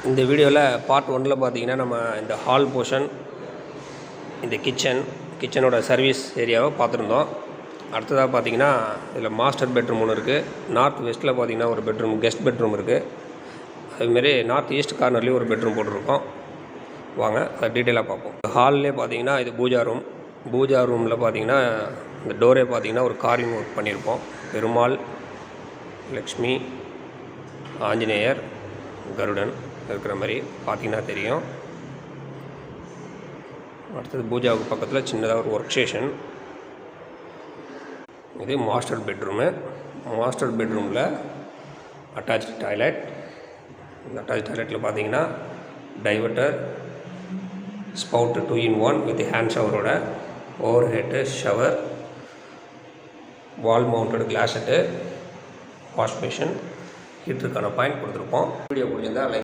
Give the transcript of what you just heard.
இந்த வீடியோவில் பார்ட் 1ல் பார்த்தீங்கன்னா நம்ம இந்த ஹால் போர்ஷன், இந்த கிச்சனோட சர்வீஸ் ஏரியாவை பார்த்துருந்தோம். அடுத்ததாக பார்த்தீங்கன்னா இதில் மாஸ்டர் பெட்ரூம் ஒன்று இருக்குது. நார்த் வெஸ்ட்டில் பார்த்தீங்கன்னா ஒரு பெட்ரூம், கெஸ்ட் பெட்ரூம் இருக்குது. அதுமாரி நார்த் ஈஸ்ட் கார்னர்லேயும் ஒரு பெட்ரூம் போட்டிருக்கோம். வாங்க அதை டீட்டெயிலாக பார்ப்போம். ஹால்லே பார்த்தீங்கன்னா இது பூஜா ரூமில் பார்த்தீங்கன்னா இந்த டோரே பார்த்தீங்கன்னா ஒரு கார்விங் ஒர்க் பண்ணியிருப்போம். பெருமாள், லக்ஷ்மி, ஆஞ்சநேயர், கருடன் இருக்கிற மாதிரி பார்த்தீங்கன்னா தெரியும். அடுத்தது பூஜாவுக்கு பக்கத்தில் சின்னதாக ஒரு ஒர்க் ஸ்டேஷன். இது மாஸ்டர் பெட்ரூமில் அட்டாச்சு டாய்லெட். இந்த அட்டாச் டாய்லெட்டில் பார்த்தீங்கன்னா diverter, spout 2-in-1 with hand ஷவரோட, over head shower, wall mounted glass set, wash machine, ஹீட்டருக்கான பாயிண்ட் கொடுத்துருப்போம். வீடியோ பிடிச்சிருந்தா லைக்